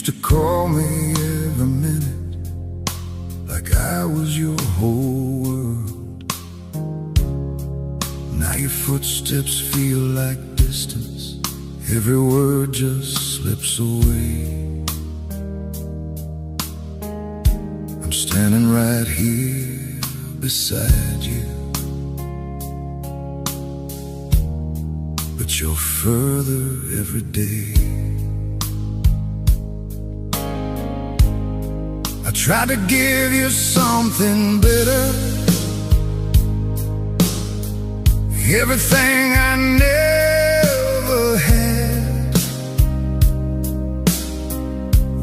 used to call me every minute like I was your whole world. Now your footsteps feel like distance, every word just slips away. I'm standing right here beside you, but you're further every day. I tried to give you something better, everything I never had.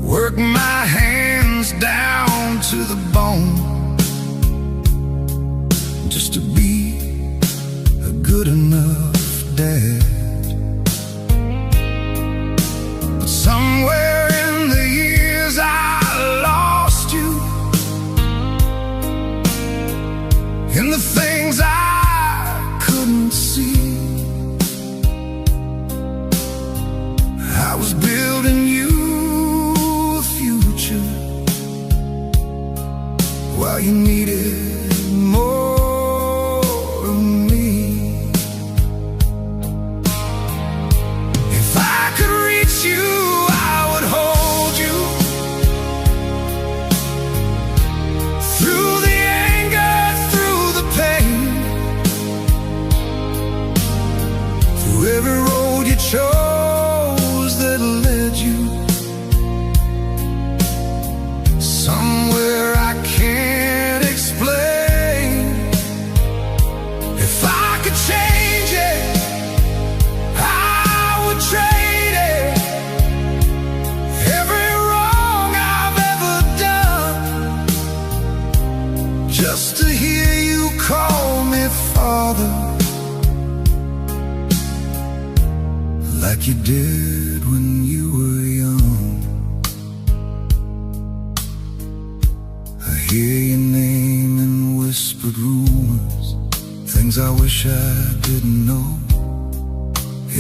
Work my hands down to the bone just to be a good enough dad. But somewhere in the years I lost you, in the things I couldn't see. I was building you a future while you needed more of me. If I could reach you, I would hold you through the anger, through the pain, through every road you chose that led you somewhere I can't explain. If I could change it, I would trade it. Every wrong I've ever done, just to hear you call me Father, like you did when you were young. I hear your name in whispered rumors, things I wish I didn't know.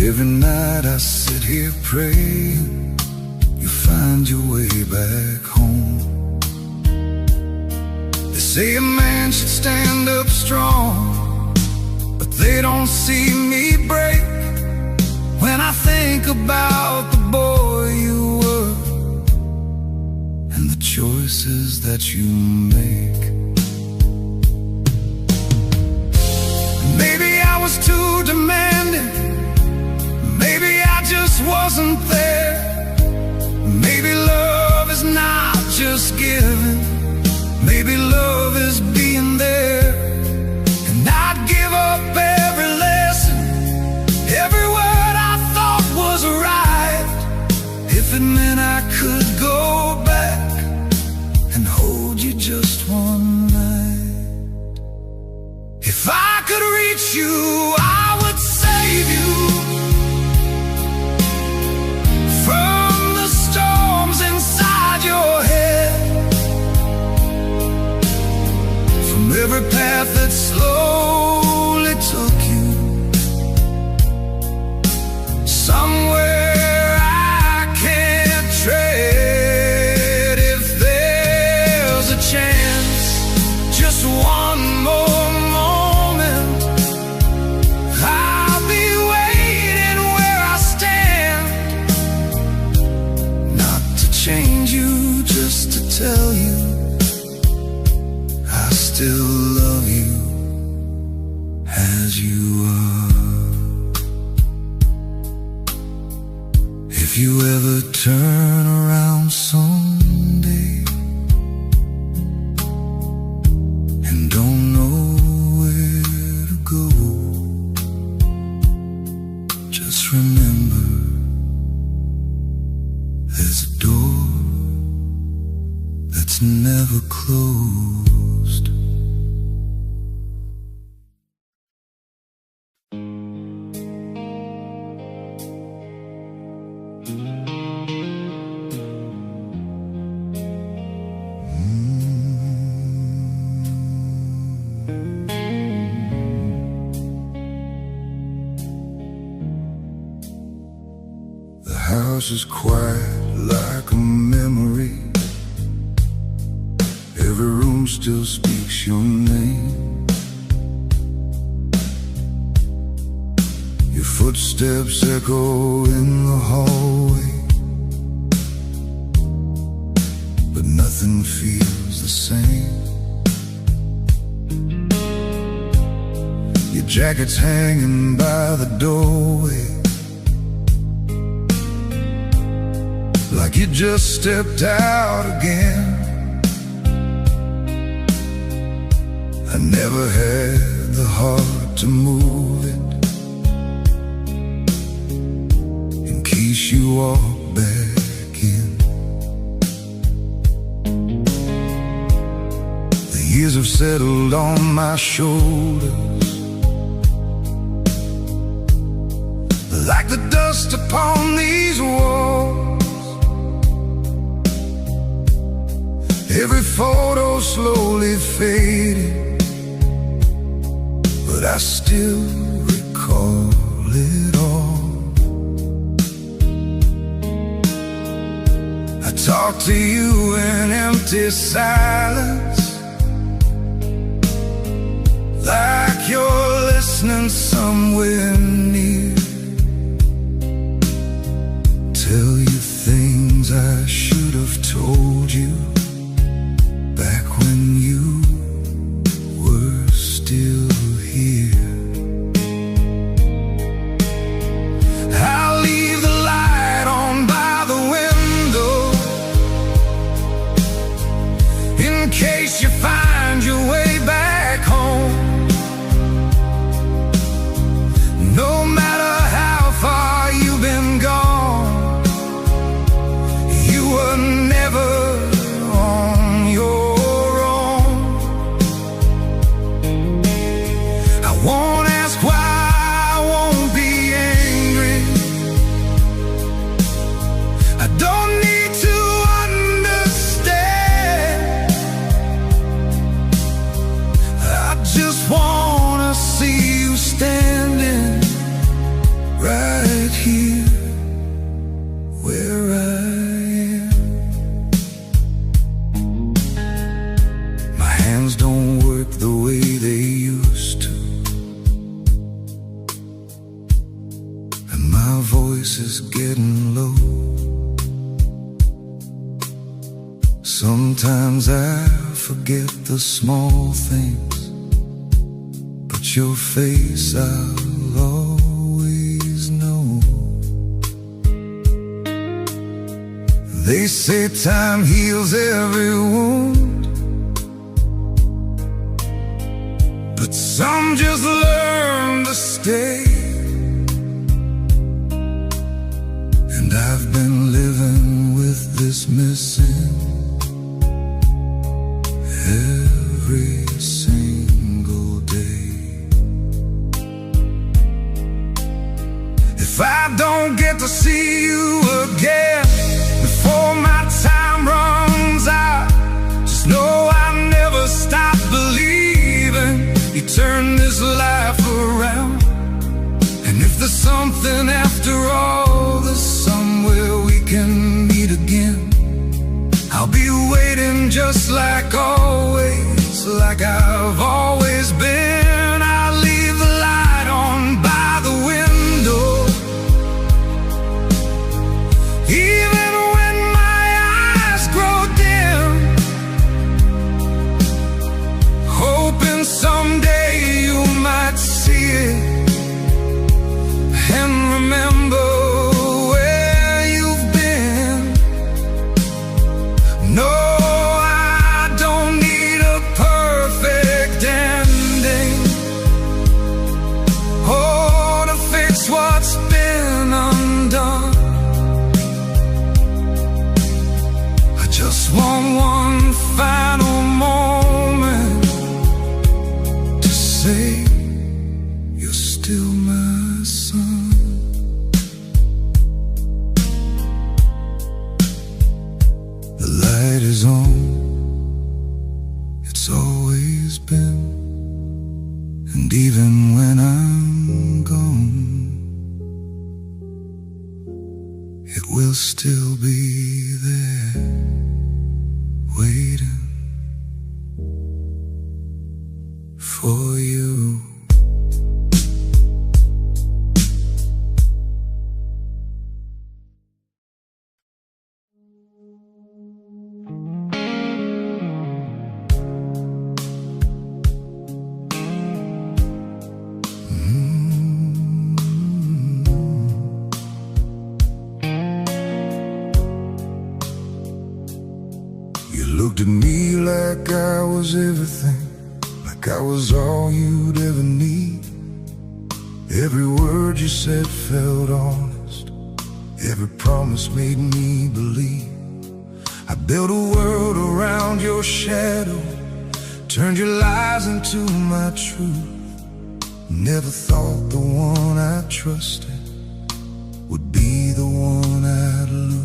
Every night I sit here praying you find your way back home. They say a man should stand up strong, but they don't see me break. When I think about the boy you were and the choices that you make. Maybe I was too demanding, maybe I just wasn't there. Maybe love is not just giving, maybe love is being there. And I'd give up every lesson, every word I thought was right, if it meant I could go back and hold you just one night. If I could reach you, I would save you from the storms inside your head, from every path that slowly took you somewhere I can't tread. If there's a chance, just one more moment, I'll be waiting where I stand, not to change you, just to tell you I still love you as you are. If you ever turn around someday and don't know where to go, just remember there's a door that's never closed. The house is quiet like a memory. Every room still speaks your name. Your footsteps echo in the hallway, but nothing feels the same. Your jacket's hanging by the doorway, like you just stepped out again. I never had the heart to move it in case you walk back in. The years have settled on my shoulders like the dust upon these walls. Every photo slowly faded, but I still recall it all. I talk to you in empty silence, like you're listening somewhere near. Tell you things I should have told you back when you were still here. I'll leave the light on by the window in case you find your way back home. No matter how far you've been gone, you were never on your own. I won't ask why, I won't be angry. I don't need to understand. I just wanna see you standing right here where I am. My hands don't work the way they used to, and my voice is getting low. Sometimes I forget the small things, but your face I'll always know. They say time heals every wound, but some just learn to stay. And I've been living with this missing every single day. If I don't get to see you again before my time runs out, just know I never stop believing you turn this life around. And if there's something after all, there's somewhere we can meet again. I'll be waiting just like always, like I've always been. I'll leave the light on by the window, even when my eyes grow dim, hoping someday you might see it and remember where you've been. No, I don't need a perfect ending, oh, to fix what's been undone. I just want one final moment to say you're still my son. The light is on, it's always been, and even when I'm gone, it will still be looked at me like I was everything, like I was all you'd ever need. Every word you said felt honest, every promise made me believe. I built a world around your shadow, turned your lies into my truth. Never thought the one I trusted would be the one I'd lose.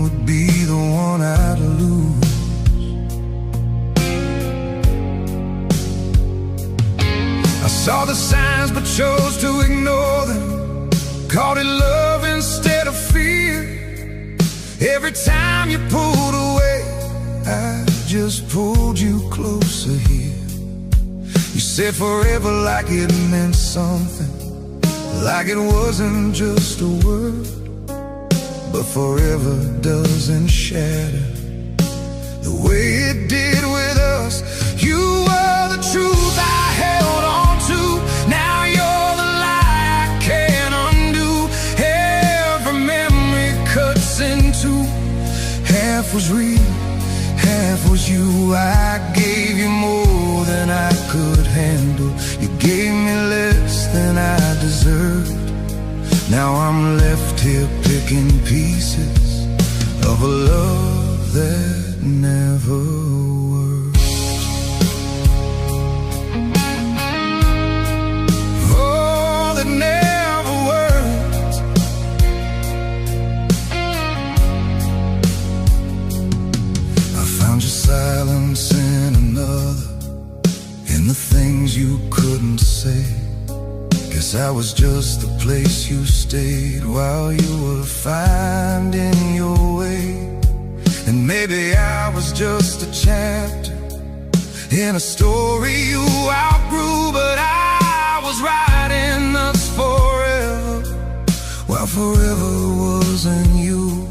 Would be the one I'd lose. I saw the signs but chose to ignore them, called it love instead of fear. Every time you pulled away, I just pulled you closer here. You said forever like it meant something, like it wasn't just a word. But forever doesn't shatter the way it did with us. You were the truth I held on to, now you're the lie I can't undo. Every memory cuts in two, half was real, half was you. I gave you more than I could handle, you gave me less than I deserved. Now I'm left here picking pieces of a love that never worked. Oh, that never worked. I found your silence in another, in the things you couldn't say. Guess I was just the place you stayed while you were finding your way. And maybe I was just a chapter in a story you outgrew, but I was writing us forever, while forever wasn't you.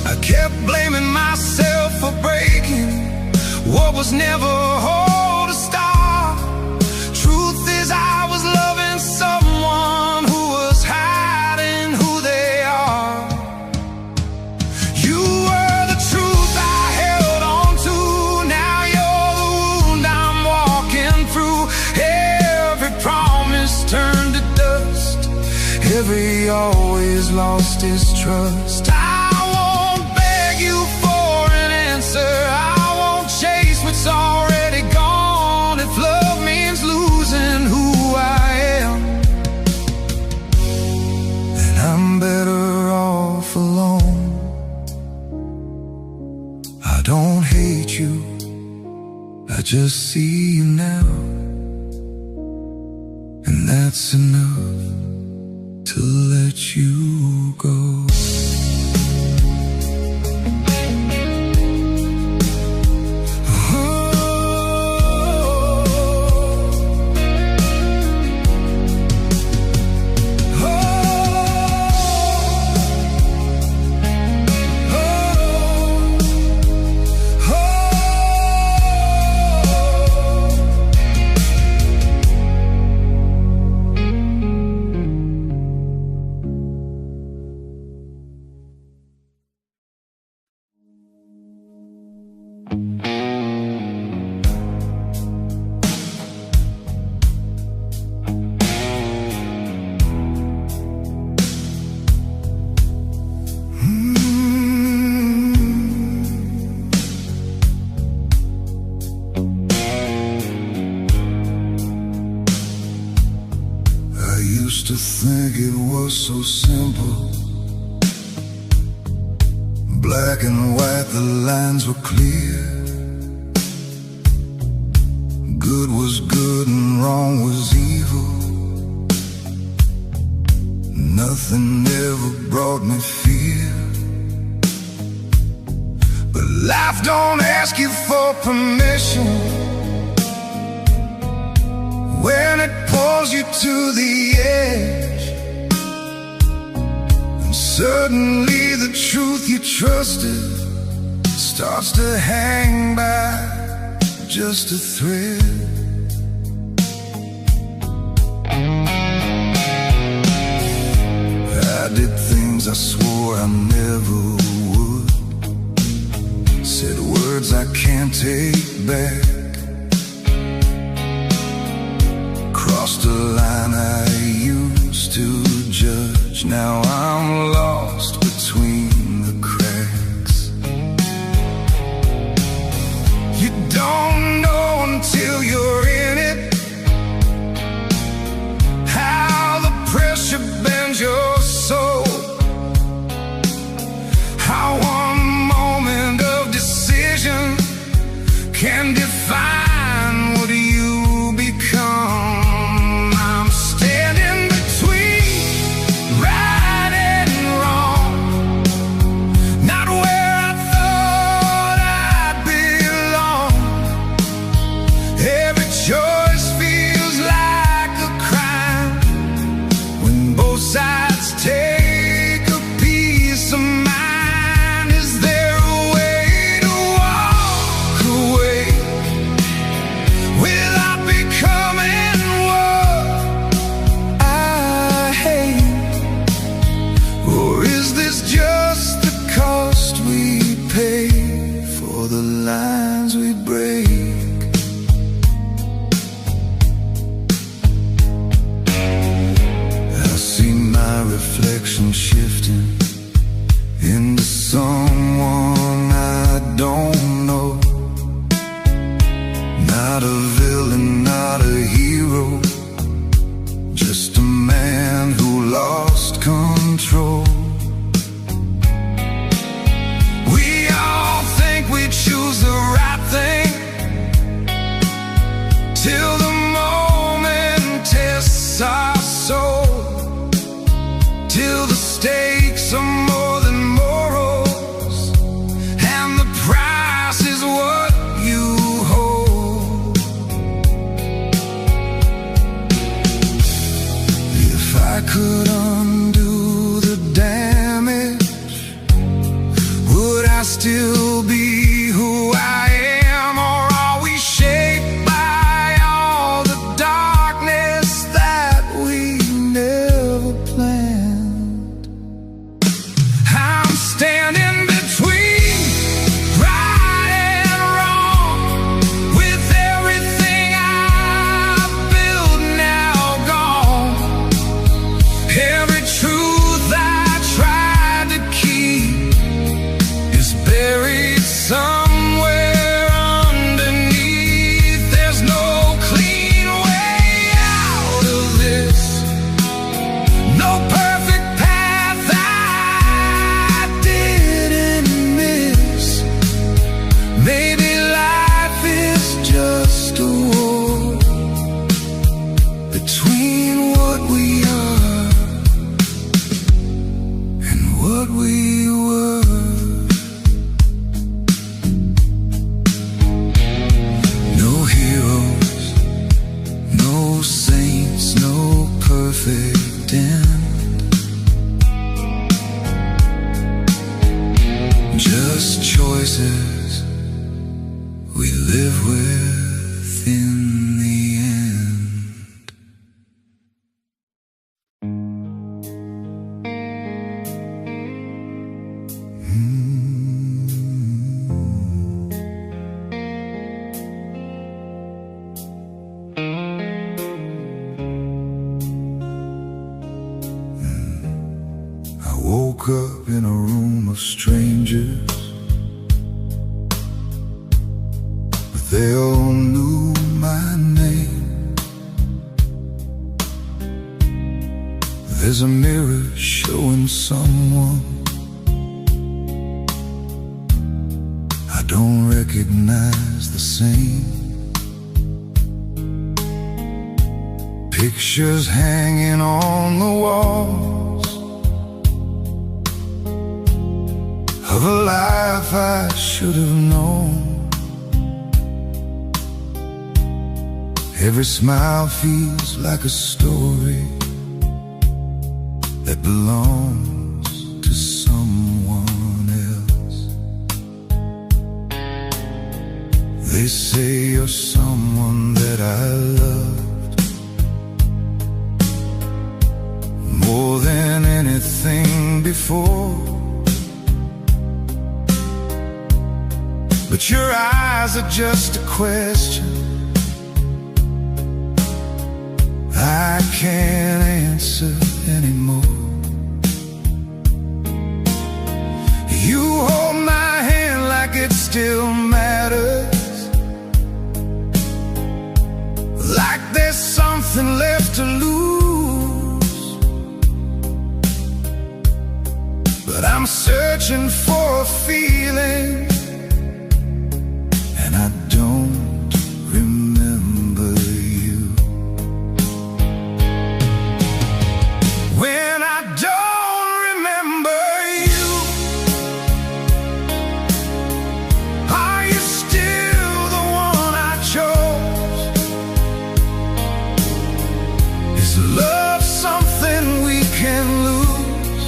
I kept blaming myself for breaking what was never whole to start. I was loving someone who was hiding who they are. You were the truth I held on to, now you're the wound I'm walking through. Every promise turned to dust, every always lost his trust. I won't beg you for an answer, I won't chase what's already gone. If love means losing who I am, then I'm better off alone. I don't hate you, I just see you now, and that's enough to let you go. To think it was so simple, black and white, the lines were clear. Good was good and wrong was evil. Nothing ever brought me fear. But life don't ask you for permission when it pulls you to the edge, and suddenly the truth you trusted starts to hang by just a thread. I did things I swore I never would. Said words I can't take back. Crossed a line I used to judge. Now I'm lost between the cracks. You don't know until you're in it how the pressure bends your soul. How one moment of decision can define what you become. I'm standing between right and wrong, not where I thought I'd belong. Every choice feels like a crime when both sides take a piece of mine. Is there a way to walk away without becoming what I hate? Or is this just the cost we pay for the lines we break? I see my reflection shifting into someone I don't know. Not a villain, not a hero, just a man who lost control. We all think we choose the right thing till the moment tests our soul, till the stakes are more than morals and the price is what you hold. If I could undo the damage, would I still be who I am? Or are we shaped by all the darkness that we never planned? I'm standing between right and wrong, with everything I've built now gone. Every truth I tried to keep is buried somewhere underneath. There's no clean way out of this, no perfect path I didn't miss. Maybe life is just a war between what we are and what we were. No heroes, no saints, no perfect end. Just choices we live with in the end. I woke up in a room of strangers, but they all knew my name. There's a mirror showing someone I don't recognize the same. Pictures hanging on the walls of a life I should have known. Every smile feels like a story that belongs to someone else. They say you're someone that I loved more than anything before. But your eyes are just a question I can't answer anymore. You hold my hand like it still matters, like there's something left to lose. But I'm searching for a feeling, and I don't remember you. When I don't remember you, are you still the one I chose? Is love something we can lose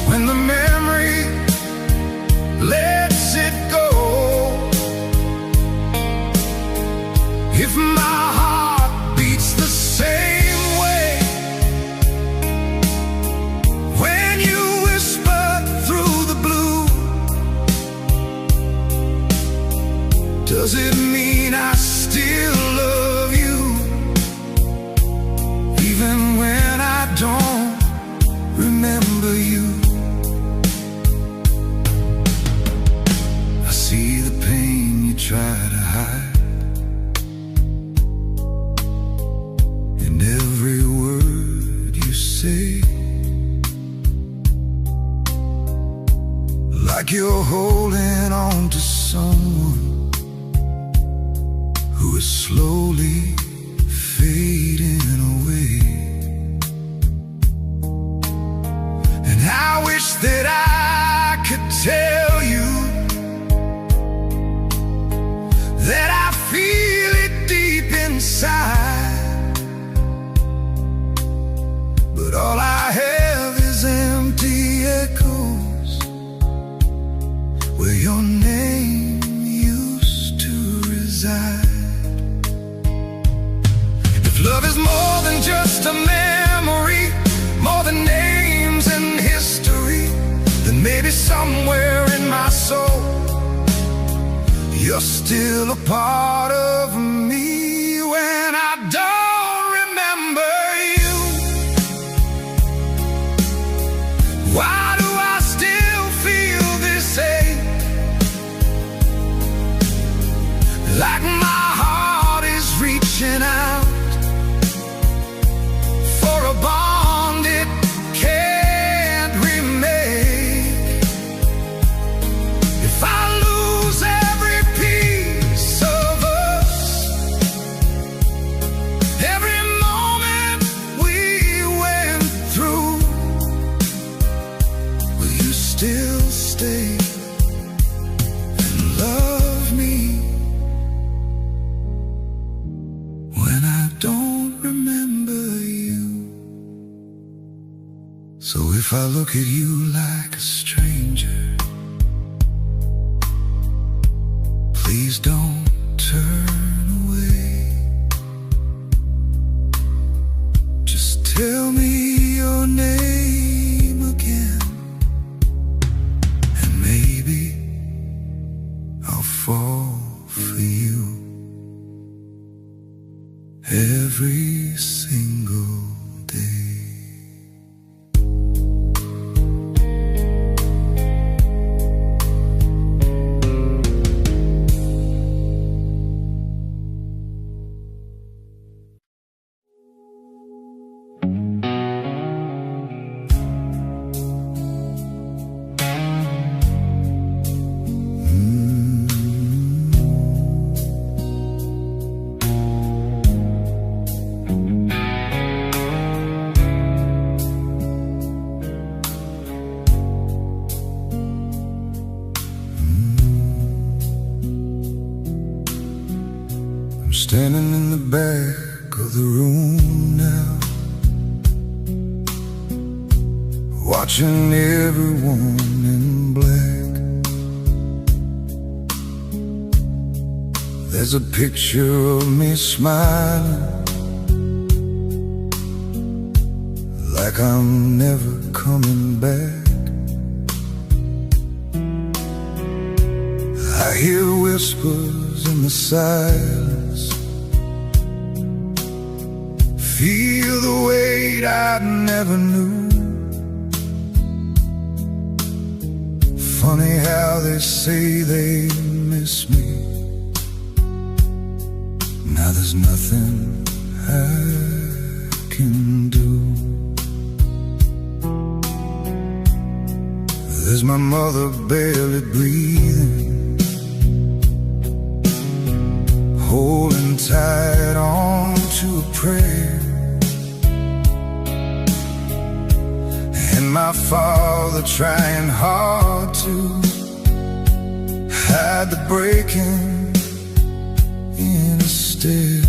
when the memory lets it go? If my heart beats the same way when you whisper through the blue, does it mean I still love you, even when I don't remember you? I see the pain you try to hide in every word you say, like you're holding on to someone who is slowly fading away. And I wish that I could tell you that I feel it deep inside, but all I have is empty echoes where your name used to reside. If love is more than just a memory, more than names and history, then maybe somewhere in my soul you're still a part of me. When I don't remember you, why do I still feel this ache? Like my heart is reaching out for a bond it can't remake. If I lose every piece of us, every moment we went through, will you still stay and love me when I don't remember you? So if I look at you like a stranger, please don't turn away. Just tell me your name again, and maybe I'll fall for you every single day. Standing in the back of the room now, watching everyone in black. There's a picture of me smiling like I'm never coming back. I hear whispers in the silence, feel the weight I never knew. Funny how they say they miss me. Now there's nothing I can do. There's my mother barely breathing, holding tight on to a prayer, and my father trying hard to hide the breaking in his stare.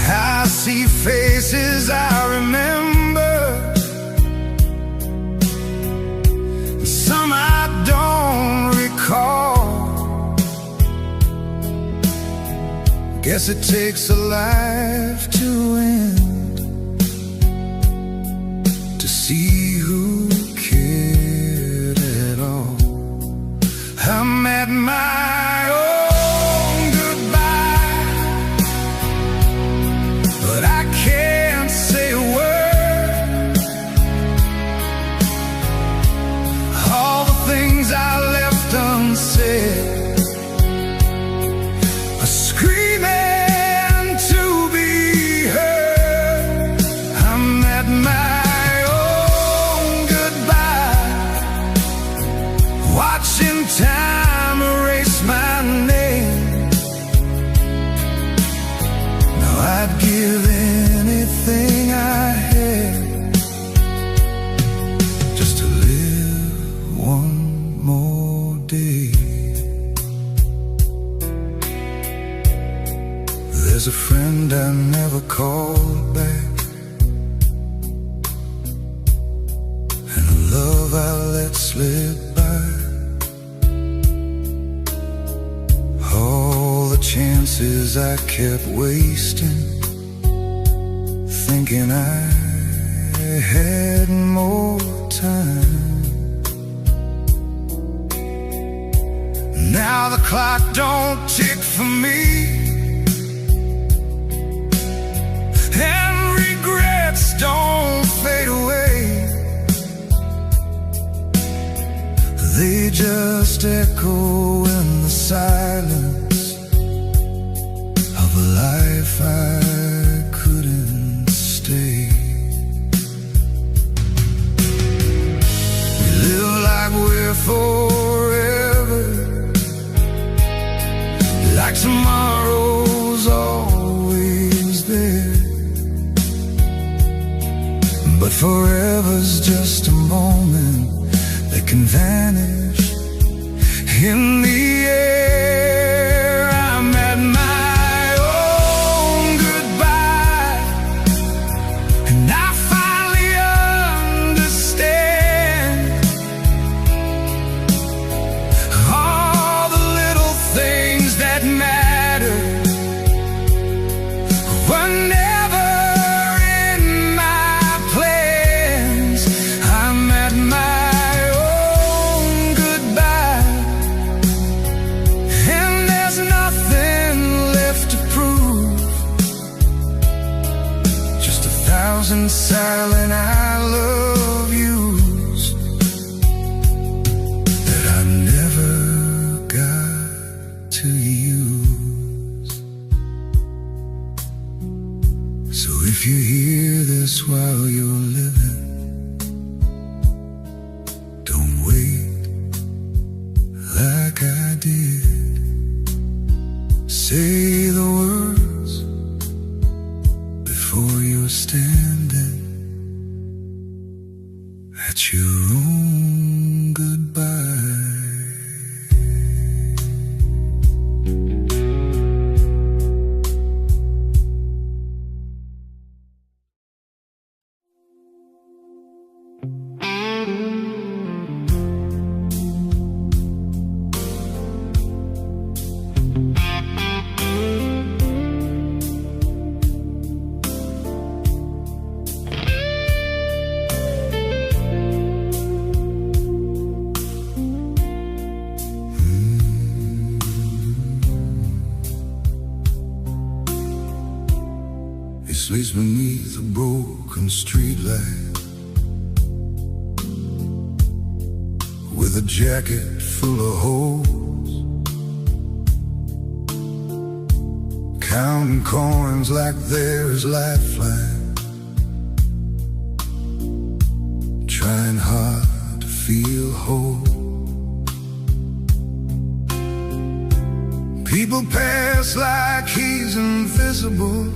I see faces I remember, and some I don't recall. Guess it takes a life to end to see who cared at all. I'm at my own goodbye, but I can't say a word. All the things I left unsaid are screaming to be heard. I'm at my own goodbye, watching time erase my name. Now I'd give anything I had just to live one more day. There's a friend I never called back, and a love I let slip by. All the chances I kept wasting, thinking I had more time. Now the clock don't tick for me, and regrets don't fade away. They just echo in the silence of a life I couldn't stay. We live like we're forever, like tomorrow's always there. But forever's just a moment that can vanish in the air. I'm at my own goodbye, and I finally understand all the little things that matter were never in my plans. I'm at my own goodbye, and there's nothing left to prove, just 1,000 silent I love yous that I never got to use. So if you hear this while you're living, don't wait like I did. Say the words before you're standing at your own goodbye. sleeps beneath a broken streetlight with a jacket full of holes, counting coins like they're his lifeline, trying hard to feel whole. People pass like he's invisible,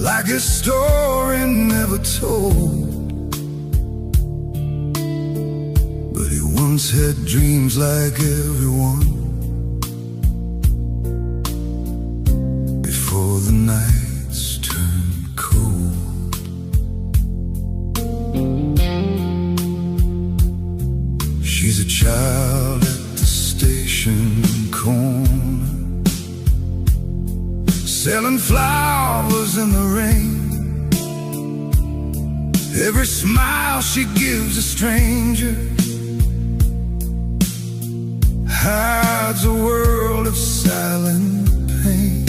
like a story never told. But he once had dreams like everyone, before the nights turned cold. She's a child at the station corner, selling flowers in the rain. Every smile she gives a stranger hides a world of silent pain.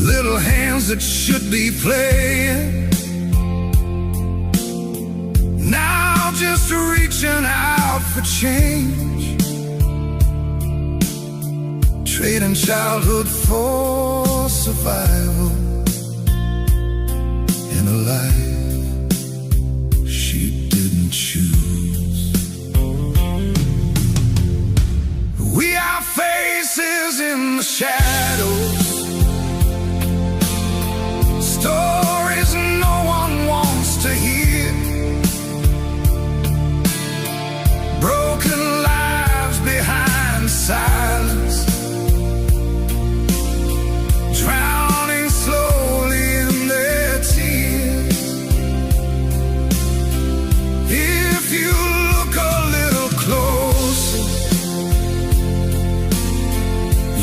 Little hands that should be playing now just reaching out for change, trading childhood for survival in a life she didn't choose. We are faces in the shadows, stories no one wants to hear, broken lives behind silence, drowning slowly in their tears. If you look a little closer,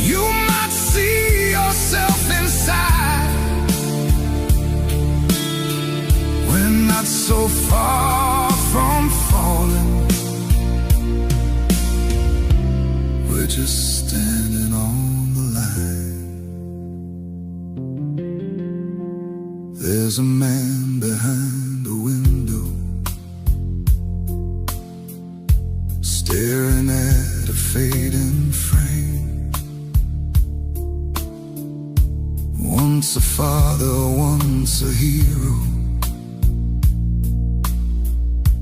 you might see yourself inside. We're not so far from falling, we're just standing on the line. There's a man behind the window, staring at a fading frame. Once a father, once a hero,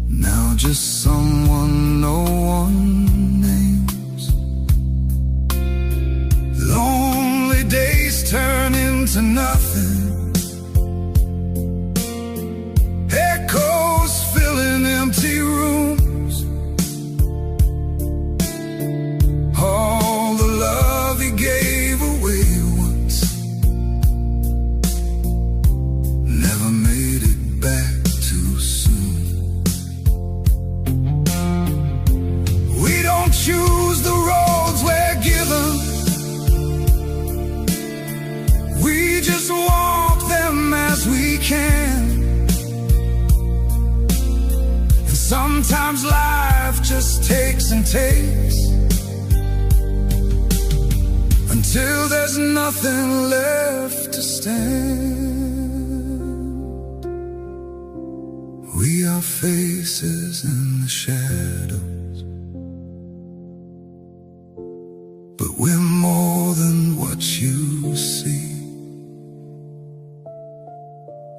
now just someone no one names. Lonely days turn into nothing, echoes filling empty rooms. All the love he gave away once never made it back too soon. We don't choose the roads we're given, we just walk them as we can. And sometimes life just takes and takes, until there's nothing left to stand. We are faces in the shadows, but we're more than what you see.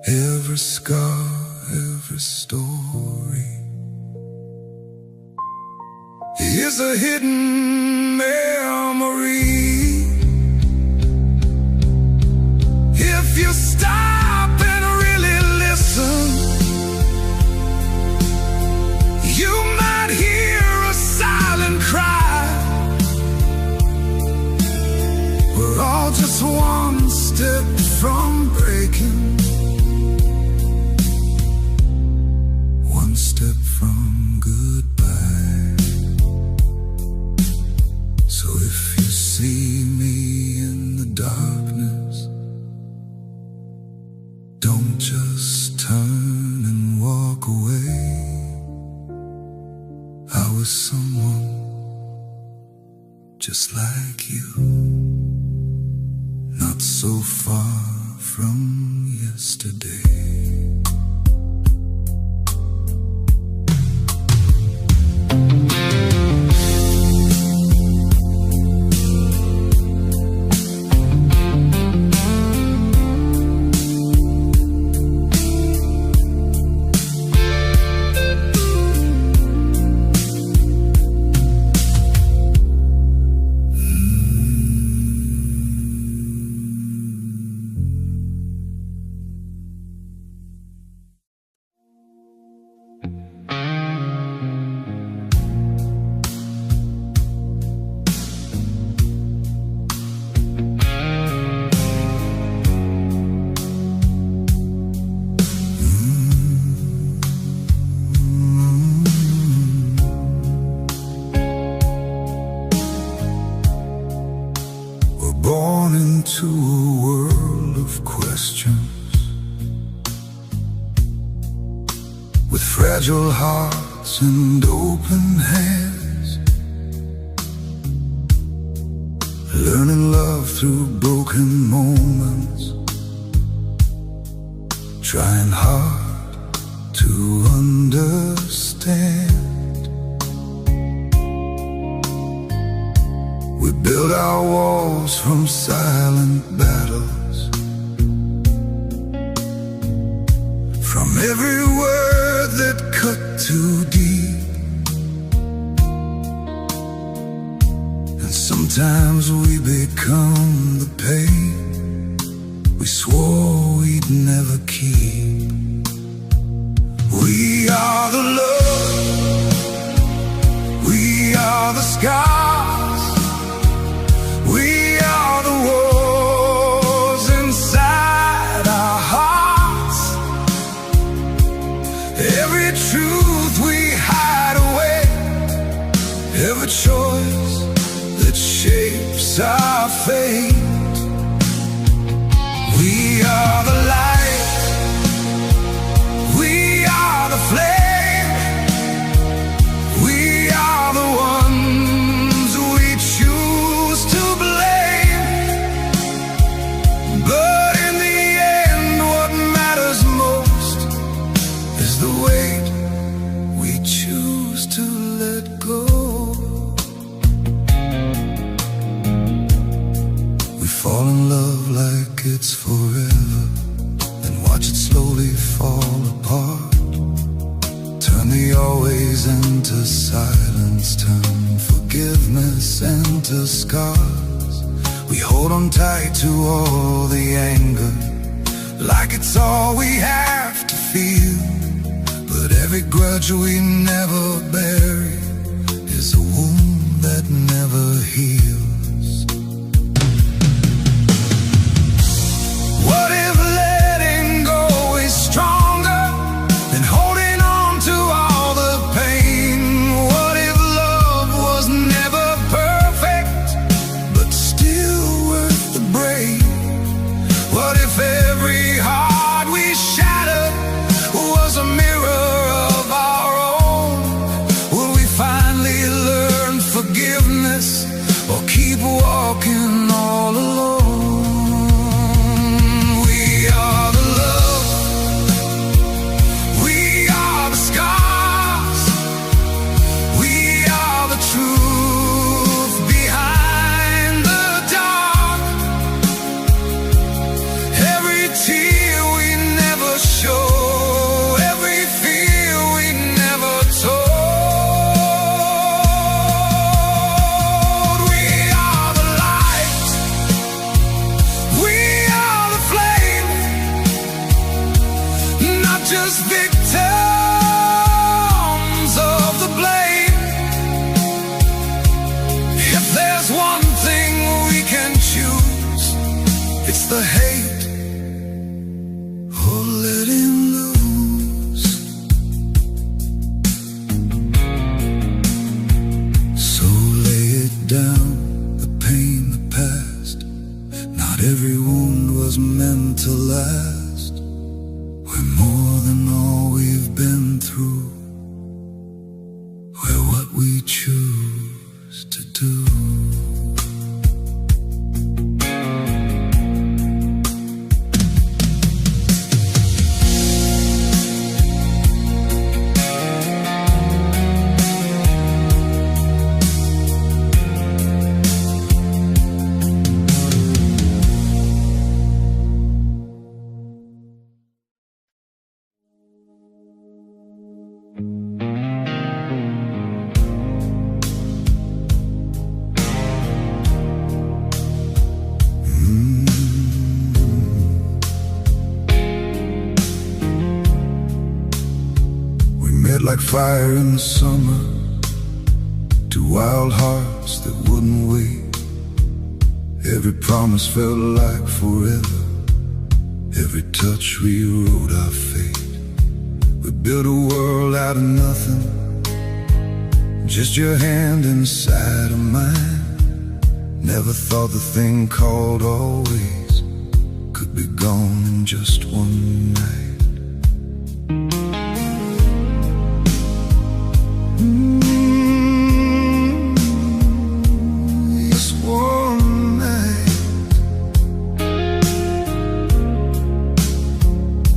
Every scar, every story is a hidden memory. If you stop and really listen, you might hear a silent cry. We're all just one step from breaking, one step from goodbye. So if you see me in the darkness, don't just turn and walk away. I was someone just like you, not so far from yesterday. Born into a world of questions, with fragile hearts and open hands, learning love through broken moments, trying hard to understand. We build our walls from silent battles, from every word that cut too deep. And sometimes we become the pain we swore we'd never keep. We are the love, we are the scars, we are the wars inside our hearts. Every truth we hide away, every choice that shapes our fate. We are the light, we are the flame, we are the ones we choose to blame. But in the end, what matters most is the weight we choose to let go. We fall in love like it's forever, then watch it slowly fall apart. Turn the always into silence, turn forgiveness into scars. We hold on tight to all the anger, like it's all we have to feel. But every grudge we never bury is a wound that never heals. What if letting go is stronger than holding on to all the pain? What if love was never perfect, but still worth the break? What if every heart we shattered was a mirror of our own? Will we finally learn forgiveness, or met like fire in the summer, two wild hearts that wouldn't wait. Every promise felt like forever, every touch rewrote our fate. We built a world out of nothing, just your hand inside of mine. Never thought the thing called always could be gone in just one night. Just one night.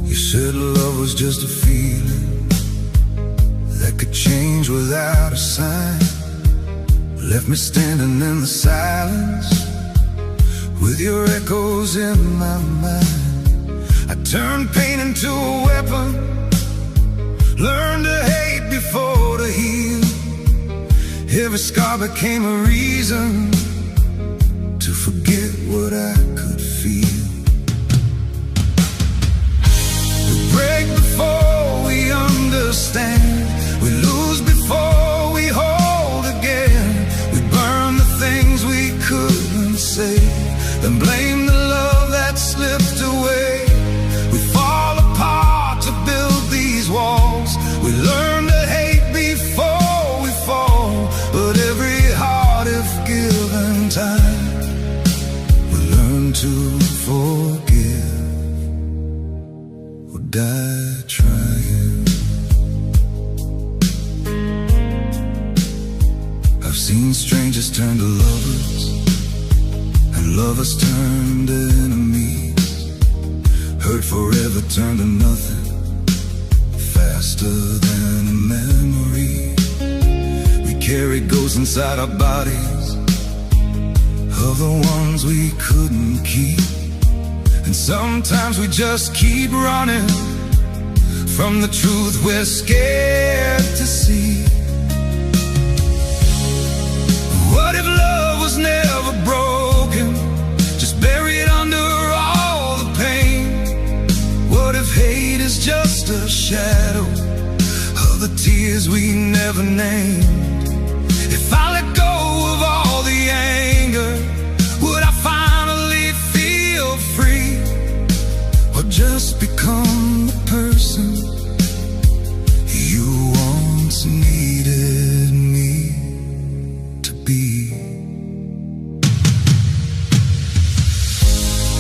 You said love was just a feeling that could change without a sign. Left me standing in the silence with your echoes in my mind. I turned pain into a weapon, learned to hate before to heal. Every scar became a reason to forget what I could feel. We break before we understand, we lose before we hold again. We burn the things we couldn't say, then blame the love that slipped away. We fall apart to build these walls. We learn to hate before we fall, but every heart, if given time, will learn to forgive or die trying. I've seen strangers turn to lovers, and lovers turn to enemies. Hurt forever turn to nothing, faster than a memory. We carry ghosts inside our bodies of the ones we couldn't keep. And sometimes we just keep running from the truth we're scared to see. What if love was never broken, just buried under all the pain? What if hate is just a shadow of the tears we never named? If I let go of all the anger, would I finally feel free? Or just become the person you once needed me to be?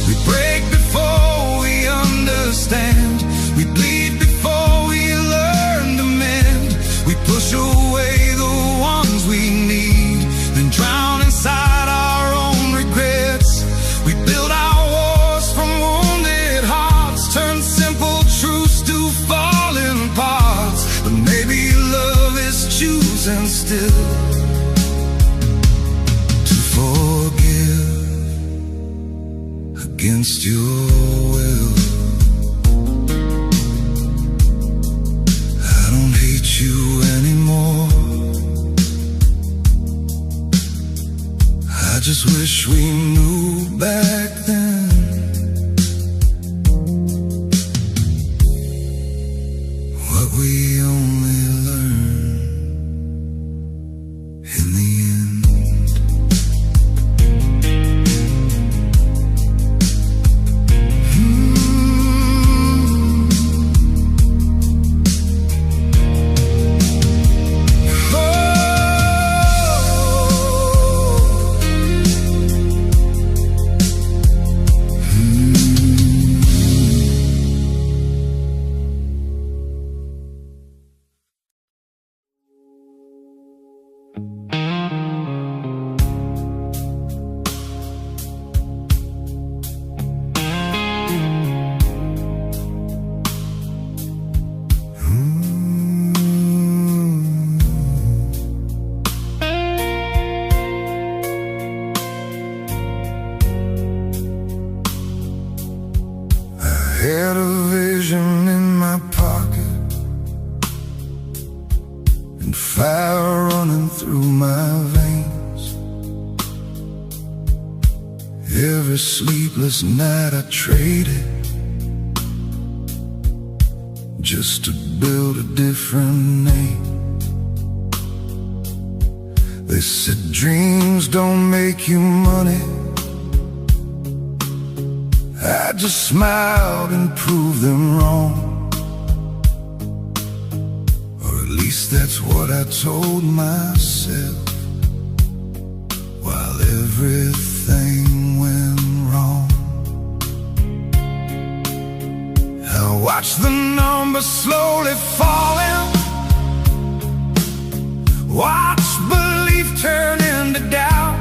We break before we understand, we bleed before we learn to mend. We push away the ones we need, then drown inside our own regrets. We build our wars from wounded hearts, turn simple truths to falling parts. But maybe love is choosing still to forgive against your will. I don't hate you anymore, I just wish we knew back then what we only learned in the end. Had a vision in my pocket and fire running through my veins. Every sleepless night I traded just to build a different name. They said dreams don't make you money. I just smiled and proved them wrong. Or at least that's what I told myself, while everything went wrong. I watched the numbers slowly falling, watched belief turn into doubt.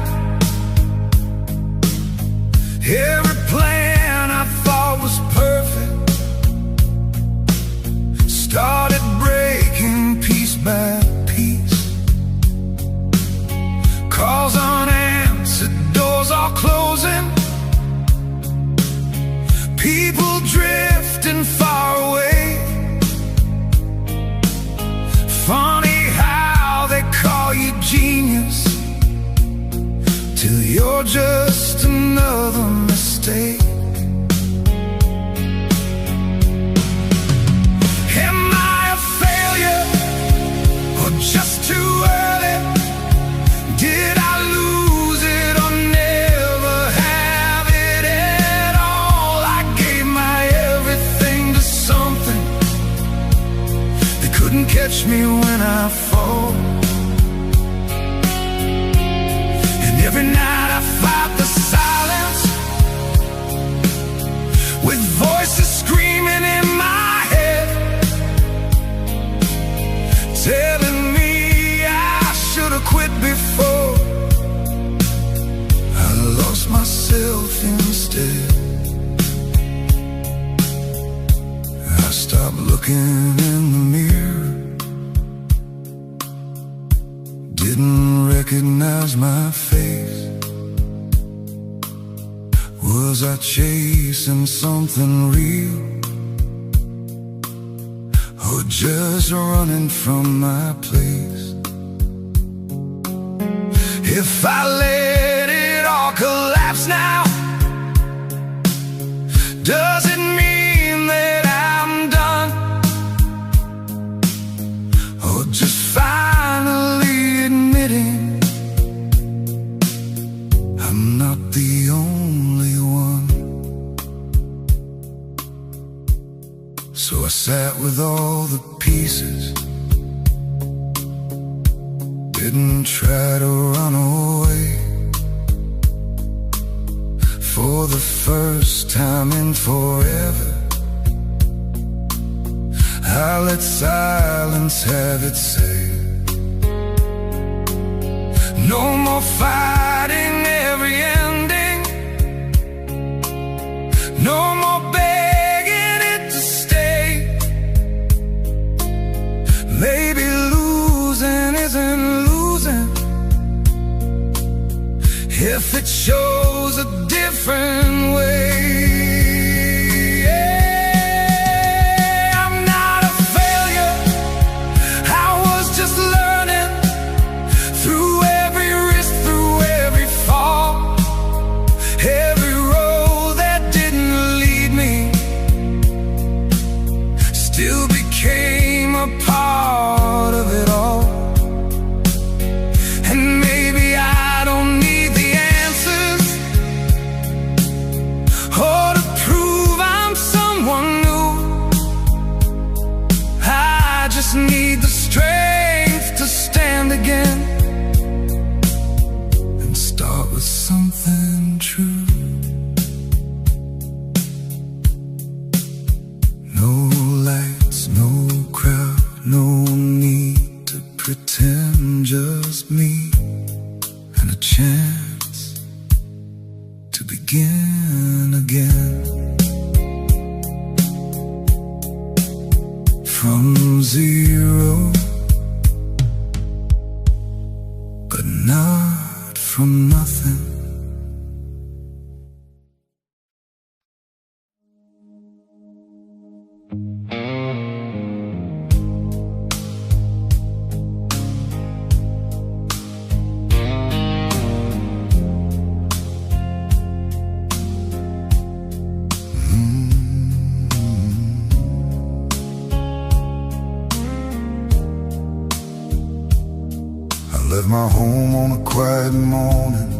Every plan I thought was perfect started breaking piece by piece. Calls unanswered, doors are closing, people drifting far away. Funny how they call you genius till you're just another mistake. Am I a failure or just too early? Did I lose it or never have it at all? I gave my everything to something that couldn't catch me when I fall. And every night I fight the silence with voices screaming in my head, telling me I should have quit before I lost myself instead. I stopped looking in the mirror, didn't recognize my face. Was I chasing something real, or just running from my place? If I let it all collapse now, does it mean that I'm done? Or just finally admitting I'm not the only one? So I sat with all the pieces, didn't try to run away. For the first time in forever, I let silence have its say. No more fighting every ending, no more begging it to stay. Maybe losing isn't losing if it shows a different way. I'm not a failure, I was just learning through every risk, through every fall. Every road that didn't lead me still became a part of it all. And maybe I don't need the answers or to prove I'm someone new. I just need the strength to stand again and start with something true. No lights, no crowd, no need to pretend, just me and a chance to begin again. From zero, but not from nothing. left my home on a quiet morning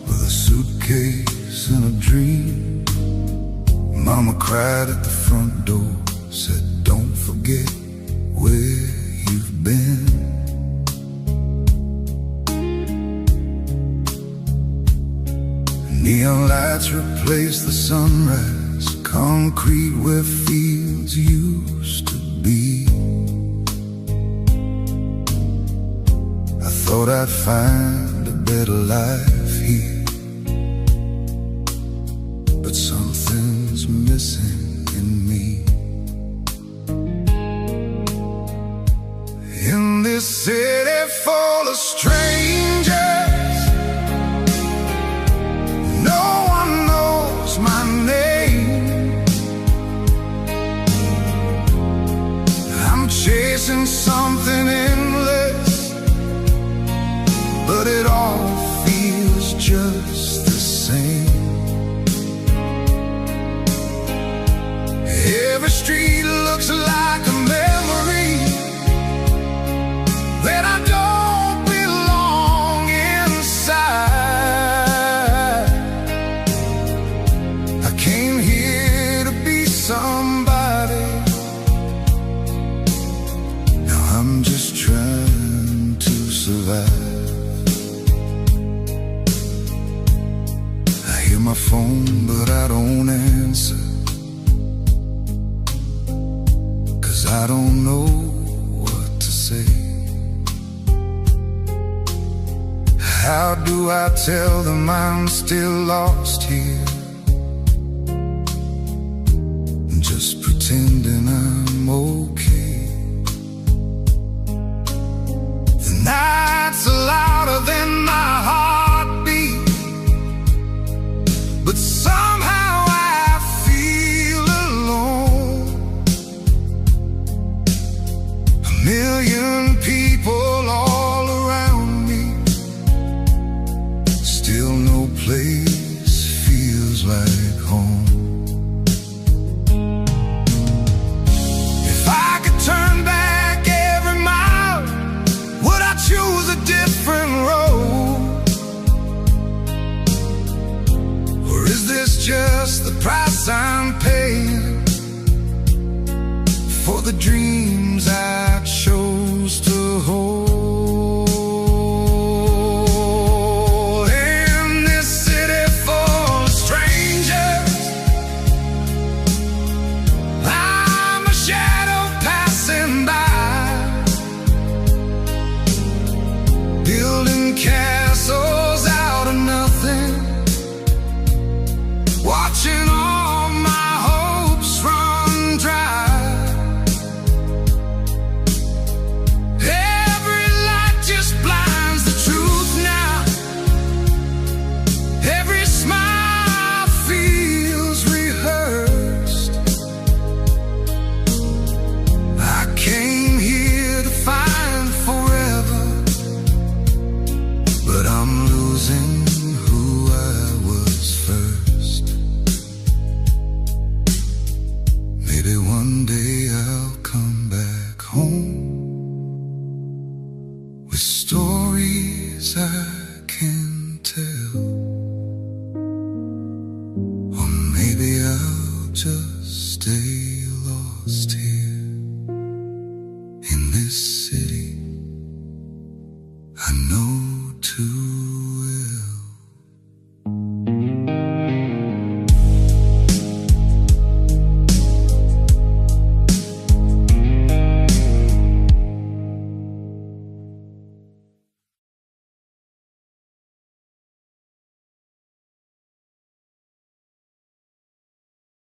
with a suitcase and a dream. Mama cried at the front door, said, "Don't forget where you've been." Neon lights replaced the sunrise, concrete where fields used to be. I thought I'd find a better life here, but something's missing in me. In this city full of strangers, no one knows my name. I'm chasing something endless, but it all feels just the same. Every street looks like a memory that I don't belong inside. I came here to be somebody. Now I'm just trying to survive. I hear my phone, but I don't answer, 'cause I don't know what to say. How do I tell them I'm still lost here, just pretending I'm okay? The nights are louder than my heartbeat, but somehow I feel alone. A million people all around me, still no place feels like home. If I could turn back every mile, would I choose a different road? Or is this just the price I'm paying for the dreams I chose to hold? In this city full of strangers, I'm a shadow passing by, building castles out of nothing, watching all my hopes run dry. Every light just blinds the truth now. Every smile feels rehearsed. I came here to find forever, but I'm losing who I was first. Maybe one day I'll come back home with stories I can tell, or maybe I'll just stay lost here in this city.